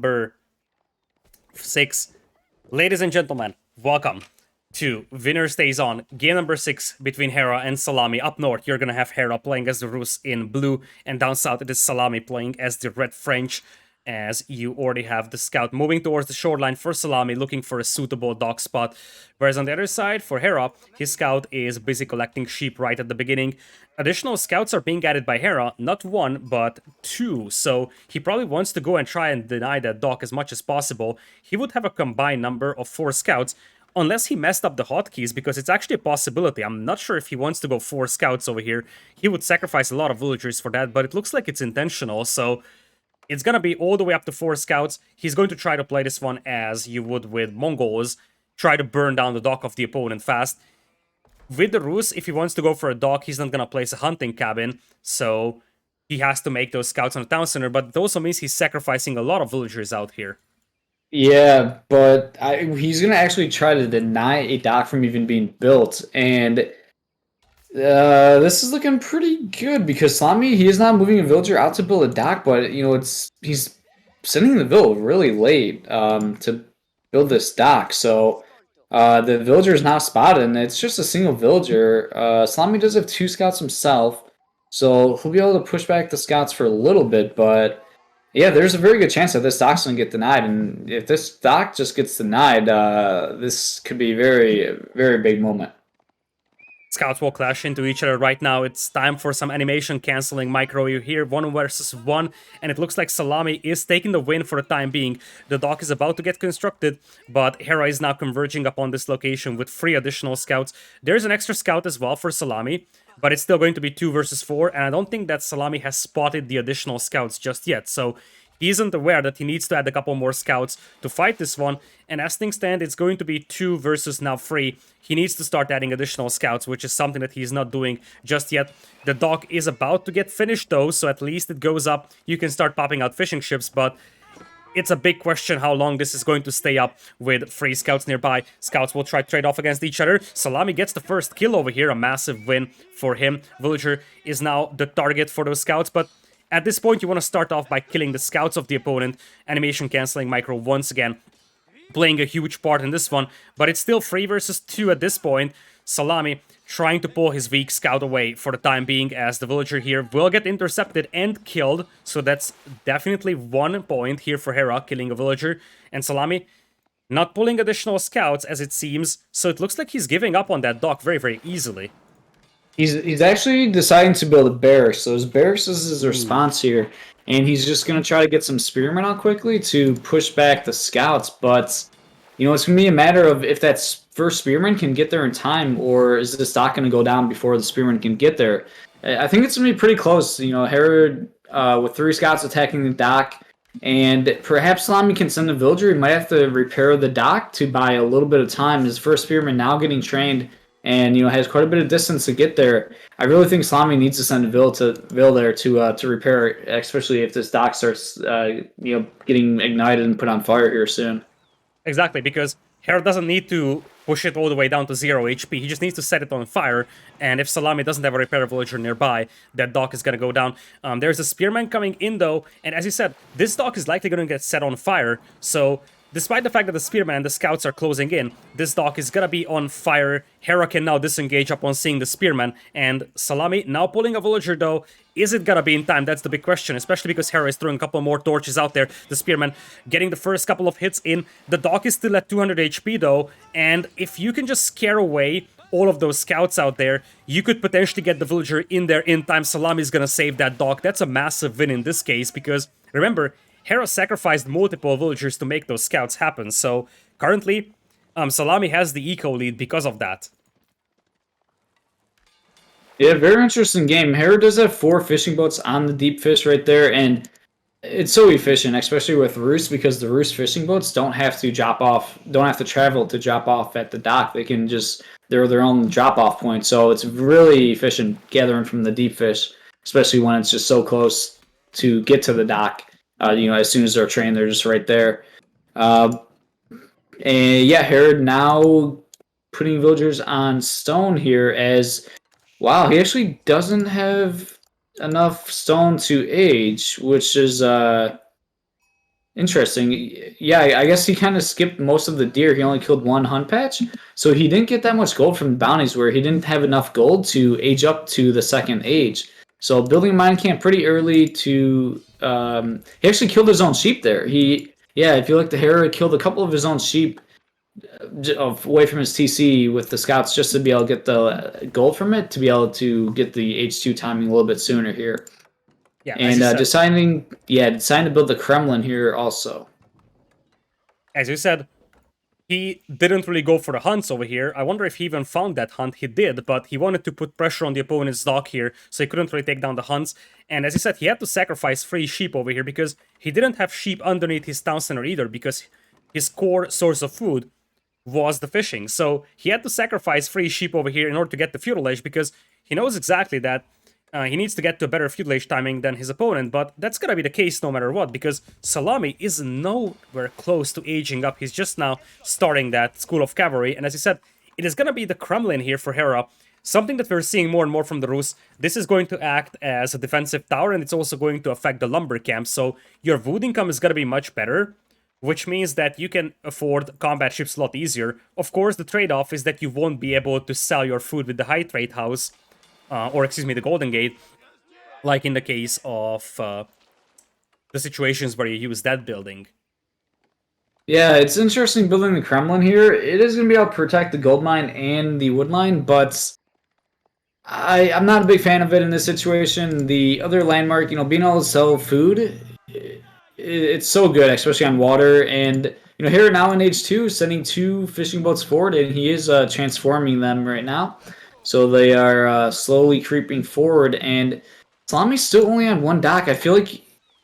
Number 6. Ladies and gentlemen, welcome to Winner Stays On. Game number 6 between Hera and Szalami. Up north, you're gonna have Hera playing as the Rus in blue, and down south it is Szalami playing as the red French, as you already have the scout moving towards the shoreline for Szalami, looking for a suitable dock spot. Whereas on the other side, for Hera, his scout is busy collecting sheep right at the beginning. Additional scouts are being added by Hera, not one, but two, so he probably wants to go and try and deny that dock as much as possible. He would have a combined number of 4 scouts, unless he messed up the hotkeys, because it's actually a possibility. I'm not sure if he wants to go 4 scouts over here. He would sacrifice a lot of villagers for that, but it looks like it's intentional, so it's gonna be all the way up to 4 scouts. He's going to try to play this one as you would with Mongols, try to burn down the dock of the opponent fast. With the Rus, if he wants to go for a dock, he's not gonna place a hunting cabin, so he has to make those scouts on the town center, but it also means he's sacrificing a lot of villagers out here. Yeah, but he's going to actually try to deny a dock from even being built. And this is looking pretty good because Szalami, he is not moving a villager out to build a dock, but, he's sending the villager really late to build this dock. So the villager is not spotted, and it's just a single villager. Szalami does have 2 scouts himself, so he'll be able to push back the scouts for a little bit, but yeah, there's a very good chance that this dock's going to get denied, and if this dock just gets denied, this could be a very, very big moment. Scouts will clash into each other right now. It's time for some animation canceling micro. You hear 1 versus 1, and it looks like Szalami is taking the win for the time being. The dock is about to get constructed, but Hera is now converging upon this location with 3 additional scouts. There's an extra scout as well for Szalami, but it's still going to be 2 versus 4, and I don't think that Szalami has spotted the additional scouts just yet, so he isn't aware that he needs to add a couple more scouts to fight this one, and as things stand, it's going to be 2 versus now 3. He needs to start adding additional scouts, which is something that he's not doing just yet. The dock is about to get finished though, so at least it goes up. You can start popping out fishing ships, but it's a big question how long this is going to stay up with 3 scouts nearby. Scouts will try to trade off against each other. Szalami gets the first kill over here, a massive win for him. Villager is now the target for those scouts, but at this point, you want to start off by killing the scouts of the opponent. Animation canceling micro once again, playing a huge part in this one, but it's still 3 versus 2 at this point. Szalami trying to pull his weak scout away for the time being, as the villager here will get intercepted and killed, so that's definitely 1 point here for Hera, killing a villager, and Szalami not pulling additional scouts as it seems, so it looks like he's giving up on that dock very, very easily. He's actually deciding to build a barracks, so his barracks is his response here, and he's just going to try to get some spearmen out quickly to push back the scouts, but, it's going to be a matter of if that first spearman can get there in time, or is this dock going to go down before the spearman can get there? I think it's going to be pretty close. Hera, with 3 scouts attacking the dock, and perhaps Szalami can send a villager. He might have to repair the dock to buy a little bit of time. His first spearman now getting trained, and has quite a bit of distance to get there. I really think Szalami needs to send a Vil there to repair, especially if this dock starts getting ignited and put on fire here soon. Exactly, because Hera doesn't need to push it all the way down to 0 HP. He just needs to set it on fire, and if Szalami doesn't have a repair villager nearby, that dock is going to go down. There's a spearman coming in, though, and as you said, this dock is likely going to get set on fire, so despite the fact that the spearmen and the scouts are closing in, this dock is gonna be on fire. Hera can now disengage upon seeing the spearmen, and Szalami now pulling a villager though. Is it gonna be in time? That's the big question, especially because Hera is throwing a couple more torches out there. The spearmen getting the first couple of hits in. The dock is still at 200 HP though, and if you can just scare away all of those scouts out there, you could potentially get the villager in there in time. Szalami is gonna save that dock. That's a massive win in this case, because remember, Hera sacrificed multiple villagers to make those scouts happen, so currently, Szalami has the eco lead because of that. Yeah, very interesting game. Hera does have 4 fishing boats on the deep fish right there, and it's so efficient, especially with Rus, because the Rus fishing boats don't have to travel to drop off at the dock. They're their own drop-off point, so it's really efficient gathering from the deep fish, especially when it's just so close to get to the dock. As soon as they're trained, they're just right there. And yeah, Hera now putting villagers on stone here as, wow, he actually doesn't have enough stone to age, which is Interesting. Yeah, I guess he kind of skipped most of the deer. He only killed one hunt patch, so he didn't get that much gold from bounties. Where he didn't have enough gold to age up to the second age. So building a mine camp pretty early to he actually killed his own sheep there. Yeah, I feel like the Hera killed a couple of his own sheep away from his TC with the scouts just to be able to get the gold from it to be able to get the H2 timing a little bit sooner here. Yeah, as And you said. deciding to build the Kremlin here also. As you said, he didn't really go for the hunts over here. I wonder if he even found that hunt. He did, but he wanted to put pressure on the opponent's dock here, so he couldn't really take down the hunts. And as he said, he had to sacrifice 3 sheep over here because he didn't have sheep underneath his town center either, because his core source of food was the fishing. So he had to sacrifice 3 sheep over here in order to get the feudal age, because he knows exactly that he needs to get to a better feudal age timing than his opponent, but that's gonna be the case no matter what, because Szalami is nowhere close to aging up. He's just now starting that School of Cavalry, and as you said, it is gonna be the Kremlin here for Hera. Something that we're seeing more and more from the Rus. This is going to act as a defensive tower, and it's also going to affect the lumber camp, so your wood income is gonna be much better, which means that you can afford combat ships a lot easier. Of course, the trade-off is that you won't be able to sell your food with the high trade house, or excuse me, the Golden Gate, like in the case of the situations where you use that building. Yeah, it's interesting building the Kremlin here. It is going to be able to protect the gold mine and the wood line, but I'm not a big fan of it in this situation. The other landmark, being able to sell food, it's so good, especially on water. And here now in H2, sending 2 fishing boats forward, and he is transforming them right now. So they are slowly creeping forward, and Salami's still only on 1 dock. I feel like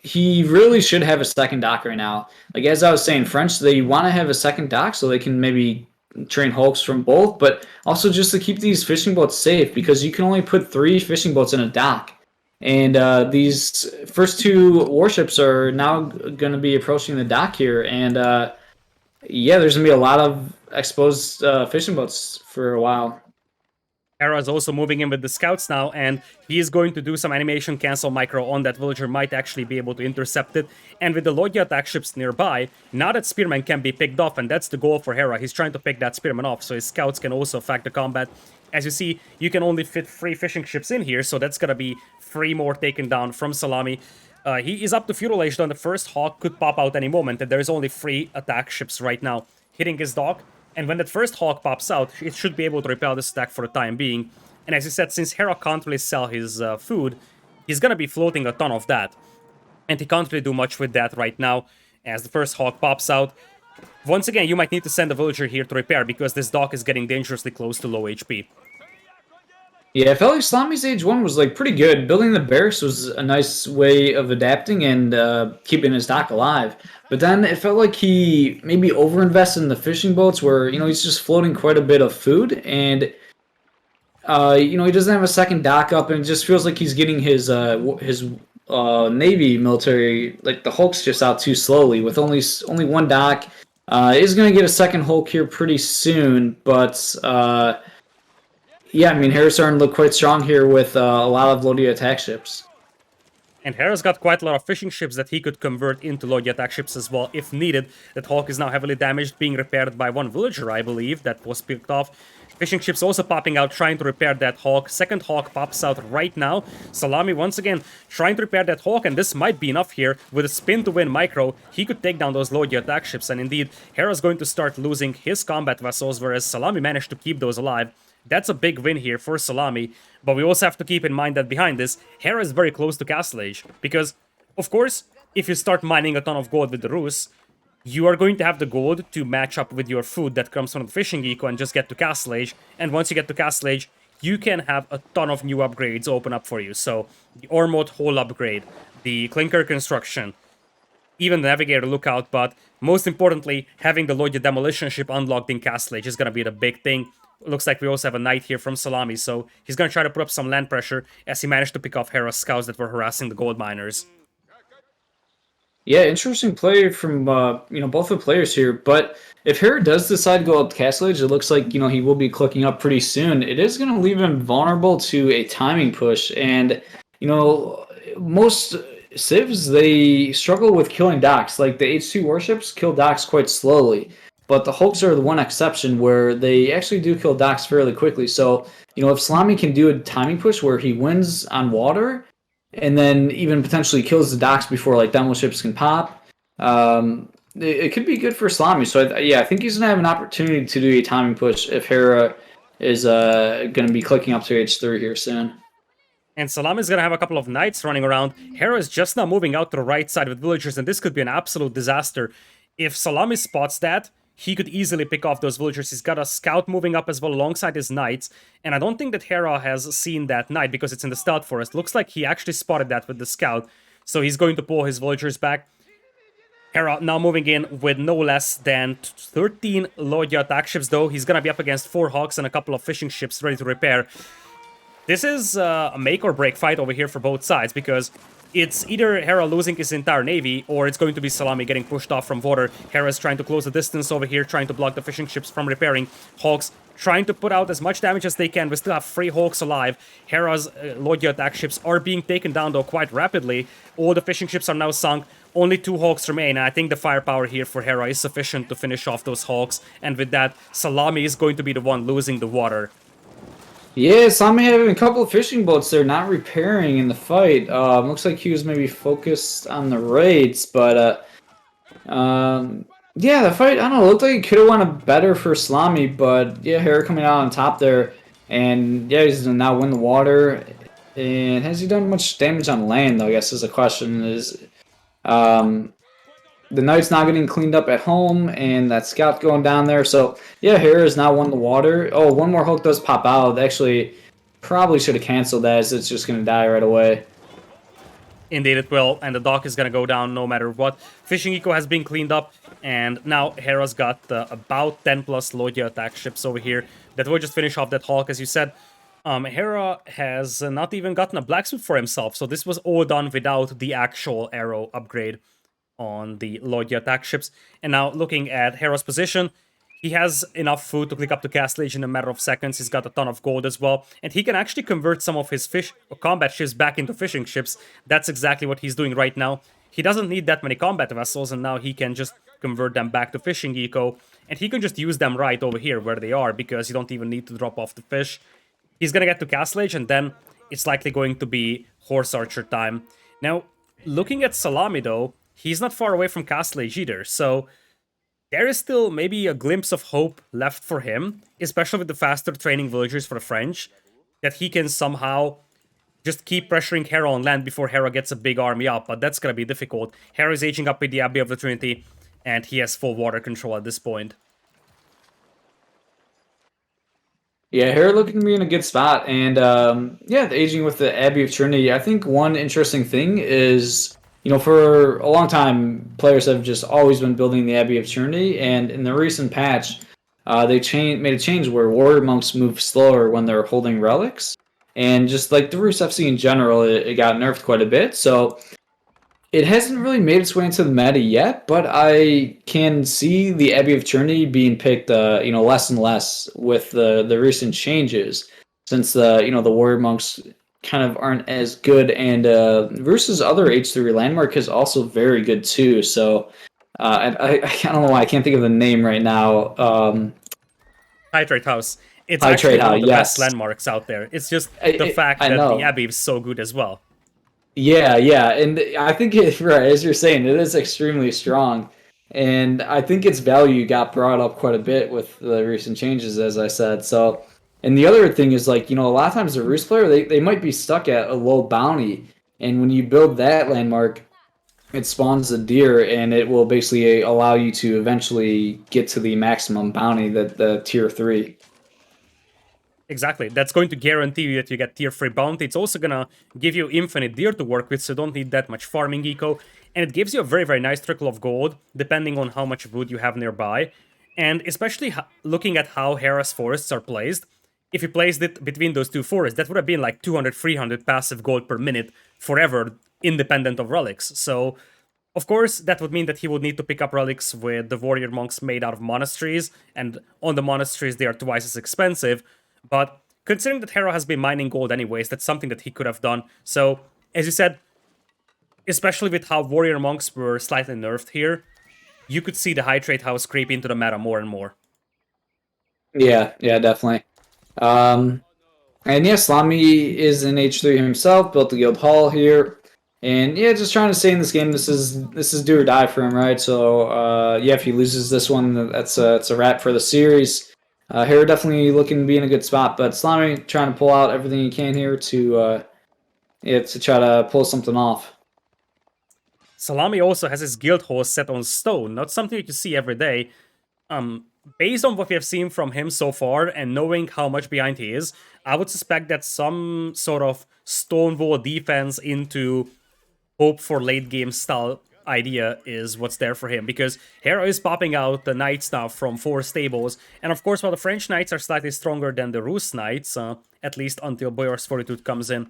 he really should have a second dock right now. Like as I was saying, French, they want to have a second dock so they can maybe train hulks from both, but also just to keep these fishing boats safe, because you can only put 3 fishing boats in a dock. And these first 2 warships are now going to be approaching the dock here, and yeah, there's going to be a lot of exposed fishing boats for a while. Hera is also moving in with the scouts now, and he is going to do some animation cancel micro on that villager, might actually be able to intercept it. And with the Lodya attack ships nearby, now that Spearman can be picked off, and that's the goal for Hera. He's trying to pick that Spearman off, so his scouts can also affect the combat. As you see, you can only fit 3 fishing ships in here, so that's gonna be 3 more taken down from Szalami. He is up to feudal age, though, and the first hawk could pop out any moment, and there's only 3 attack ships right now hitting his dock. And when that first hawk pops out, it should be able to repel this attack for the time being. And as you said, since Hera can't really sell his food, he's gonna be floating a ton of that. And he can't really do much with that right now, as the first hawk pops out. Once again, you might need to send a villager here to repair, because this dock is getting dangerously close to low HP. Yeah, I felt like Salami's Age 1 was pretty good. Building the barracks was a nice way of adapting and keeping his dock alive. But then it felt like he maybe overinvested in the fishing boats where, he's just floating quite a bit of food, and he doesn't have a second dock up, and it just feels like he's getting his Navy military, like the hulks, just out too slowly with only 1 dock. Is going to get a second hulk here pretty soon, but yeah, I mean, Hera's starting to look quite strong here with a lot of Lodya attack ships. And Hera's got quite a lot of fishing ships that he could convert into Lodya attack ships as well, if needed. That Hawk is now heavily damaged, being repaired by 1 villager, I believe, that was picked off. Fishing ships also popping out, trying to repair that Hawk. Second Hawk pops out right now. Szalami, once again, trying to repair that Hawk, and this might be enough here. With a spin to win micro, he could take down those Lodya attack ships, and indeed, Hera's going to start losing his combat vessels, whereas Szalami managed to keep those alive. That's a big win here for Szalami, but we also have to keep in mind that behind this, Hera is very close to Castle Age, because, of course, if you start mining a ton of gold with the Rus, you are going to have the gold to match up with your food that comes from the fishing eco and just get to Castle Age, and once you get to Castle Age, you can have a ton of new upgrades open up for you. So, the Ormod Hole upgrade, the Clinker construction, even the Navigator lookout, but most importantly, having the Lodya demolition ship unlocked in Castle Age is going to be the big thing. Looks like we also have a knight here from Szalami, so he's going to try to put up some land pressure as he managed to pick off Hera's scouts that were harassing the gold miners. Yeah, interesting play from both the players here. But if Hera does decide to go up Castle Age, it looks like he will be clicking up pretty soon. It is going to leave him vulnerable to a timing push, and most civs, they struggle with killing docks. Like the H2 warships kill docks quite slowly, but the Hulks are the one exception where they actually do kill docks fairly quickly. So, if Szalami can do a timing push where he wins on water and then even potentially kills the docks before like demo ships can pop, it could be good for Szalami. So, I think he's going to have an opportunity to do a timing push if Hera is going to be clicking up to H3 here soon. And Szalami is going to have a couple of knights running around. Hera is just now moving out to the right side with villagers, and this could be an absolute disaster. If Szalami spots that, he could easily pick off those villagers. He's got a scout moving up as well alongside his knights, and I don't think that Hera has seen that knight because it's in the stealth forest. Looks like he actually spotted that with the scout, so he's going to pull his villagers back. Hera now moving in with no less than 13 Lodya attack ships, though. He's going to be up against 4 Hawks and a couple of fishing ships ready to repair. This is a make or break fight over here for both sides, because it's either Hera losing his entire navy, or it's going to be Szalami getting pushed off from water. Hera's trying to close the distance over here, trying to block the fishing ships from repairing. Hawks trying to put out as much damage as they can. We still have 3 Hawks alive. Hera's Lodya attack ships are being taken down, though, quite rapidly. All the fishing ships are now sunk. Only 2 Hawks remain, and I think the firepower here for Hera is sufficient to finish off those Hawks. And with that, Szalami is going to be the one losing the water. Yeah, Szalami having a couple of fishing boats there, not repairing in the fight. Looks like he was maybe focused on the raids, but yeah, the fight, I don't know, looked like it could have went better for Szalami, but yeah, Hera coming out on top there, and yeah, he's now win the water. And has he done much damage on land, though, I guess is the question. The knight's not getting cleaned up at home, and that scout going down there. So, yeah, Hera's now won the water. Oh, one more hook does pop out. Actually, probably should have canceled that, as it's just going to die right away. Indeed it will, and the dock is going to go down no matter what. Fishing eco has been cleaned up, and now Hera's got about 10 plus Lodya attack ships over here that will just finish off that Hawk, as you said. Hera has not even gotten a blacksmith for himself, so this was all done without the actual arrow upgrade on the Lodya attack ships. And now looking at Hera's position, he has enough food to click up to Castle Age in a matter of seconds. He's got a ton of gold as well, and he can actually convert some of his combat ships back into fishing ships. That's exactly what he's doing right now. He doesn't need that many combat vessels, and now he can just convert them back to fishing eco, and he can just use them right over here where they are, because you don't even need to drop off the fish. He's gonna get to Castle Age, and then it's likely going to be Horse Archer time. Now, looking at Szalami, though, he's not far away from Castle Age either, so there is still maybe a glimpse of hope left for him, especially with the faster training villagers for the French, that he can somehow just keep pressuring Hera on land before Hera gets a big army up, but that's gonna be difficult. Hera is aging up with the Abbey of the Trinity, and he has full water control at this point. Yeah, Hera looking to be in a good spot, and yeah, the aging with the Abbey of Trinity. I think one interesting thing is, for a long time, players have just always been building the Abbey of Trinity, and in the recent patch, they made a change where warrior monks move slower when they're holding relics, and just like the Rus FC in general, it got nerfed quite a bit. So it hasn't really made its way into the meta yet, but I can see the Abbey of Trinity being picked, less and less with the recent changes, since the warrior monks kind of aren't as good, and Rus's other H3 landmark is also very good too. So I don't know why I can't think of the name right now. Hydrate House. It's Hydrate actually one House, of the yes. best landmarks out there. It's just the fact I that know. the Abbey is so good as well. Yeah, and I think right, as you're saying, it is extremely strong, and I think its value got brought up quite a bit with the recent changes, as I said. So, and the other thing is, like, a lot of times the Rus player, they might be stuck at a low bounty, and when you build that landmark, it spawns a deer, and it will basically allow you to eventually get to the maximum bounty, that the tier 3. Exactly. That's going to guarantee you that you get tier 3 bounty. It's also going to give you infinite deer to work with, so you don't need that much farming eco. And it gives you a very, very nice trickle of gold, depending on how much wood you have nearby. And especially looking at how Hera's forests are placed, if you placed it between those two forests, that would have been like 200, 300 passive gold per minute forever, independent of relics. So, of course, that would mean that he would need to pick up relics with the warrior monks made out of monasteries, and on the monasteries they are twice as expensive. But considering that Hera has been mining gold anyways, that's something that he could have done. So, as you said, especially with how warrior monks were slightly nerfed here, you could see the hydrate house creep into the meta more and more. Yeah, yeah, definitely. Um, and yeah, Szalami is in H3 himself, built the guild hall here. And yeah, just trying to stay in this game. This is do or die for him, right? So yeah, if he loses this one, it's a wrap for the series. Hera definitely looking to be in a good spot, but Szalami trying to pull out everything he can here to yeah, to try to pull something off. Szalami also has his guild hall set on stone, not something you can see every day. Based on what we have seen from him so far and knowing how much behind he is, I would suspect that some sort of stonewall defense into hope for late game style idea is what's there for him, because Hera is popping out the knights now from 4 stables, and of course while the French knights are slightly stronger than the Rus knights, at least until Boyar's Fortitude comes in.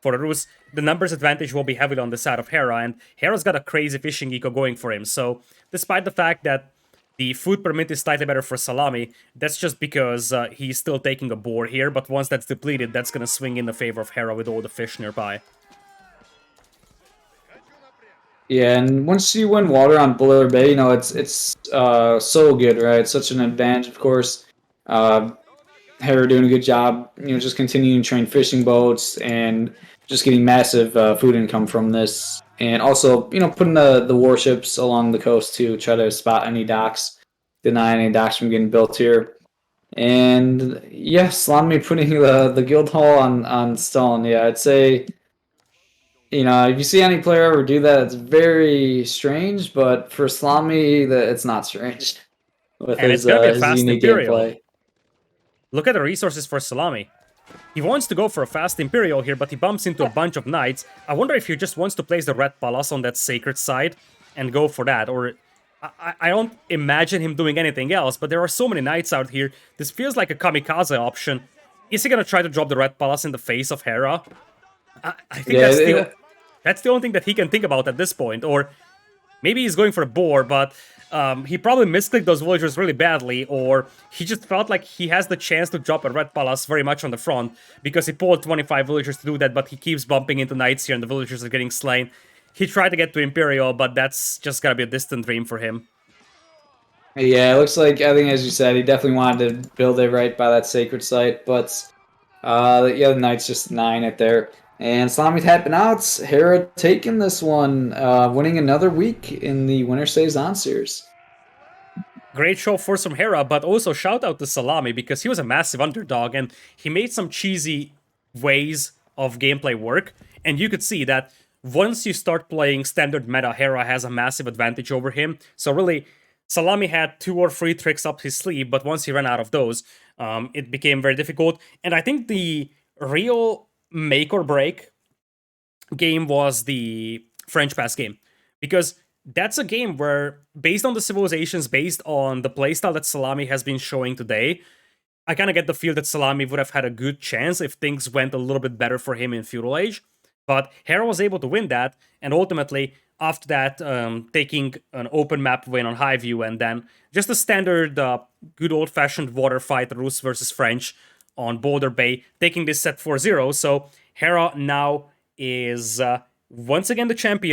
For the Rus, the numbers advantage will be heavily on the side of Hera, and Hera's got a crazy fishing eco going for him, so despite the fact that the food per minute is slightly better for Szalami, that's just because he's still taking a boar here, but once that's depleted, that's gonna swing in the favor of Hera with all the fish nearby. Yeah, and once you win water on Buller Bay, you know it's so good, right? Such an advantage, of course. Uh, Hera doing a good job, you know, just continuing to train fishing boats and just getting massive food income from this, and also you know putting the warships along the coast to try to spot any docks, deny any docks from getting built here. And yeah, Szalami putting the guild hall on stone. Yeah, I'd say you know, if you see any player ever do that, it's very strange. But for Szalami, it's not strange with And it's gonna be a his fast unique Imperial. gameplay. Look at the resources for Szalami. He wants to go for a fast Imperial here, but he bumps into a bunch of knights. I wonder if he just wants to place the Red Palace on that sacred side and go for that, or... I don't imagine him doing anything else, but there are so many knights out here. This feels like a kamikaze option. Is he gonna try to drop the Red Palace in the face of Hera? I think Yeah, that's the only thing that he can think about at this point, or maybe he's going for a boar, but he probably misclicked those villagers really badly, or he just felt like he has the chance to drop a Red Palace very much on the front, because he pulled 25 villagers to do that, but he keeps bumping into knights here and the villagers are getting slain. He tried to get to Imperial, but that's just gonna be a distant dream for him. yeah, it looks like I think as you said, he definitely wanted to build it right by that sacred site, but yeah, the Knights just denying it there. And Szalami tapping out. Hera taking this one, winning another week in the Winner Stays On series. Great show for some Hera, but also shout out to Szalami because he was a massive underdog and he made some cheesy ways of gameplay work. And you could see that once you start playing standard meta, Hera has a massive advantage over him. So really, Szalami had 2 or 3 tricks up his sleeve, but once he ran out of those, it became very difficult. And I think the real make or break game was the French Pass game, because that's a game where, based on the civilizations, based on the playstyle that Szalami has been showing today, I kind of get the feel that Szalami would have had a good chance if things went a little bit better for him in Feudal Age. But Hera was able to win that, and ultimately, after that, taking an open map win on Highview, and then just a standard good old-fashioned water fight, Rus versus French on Boulder Bay, taking this set 4-0. So Hera now is once again the champion.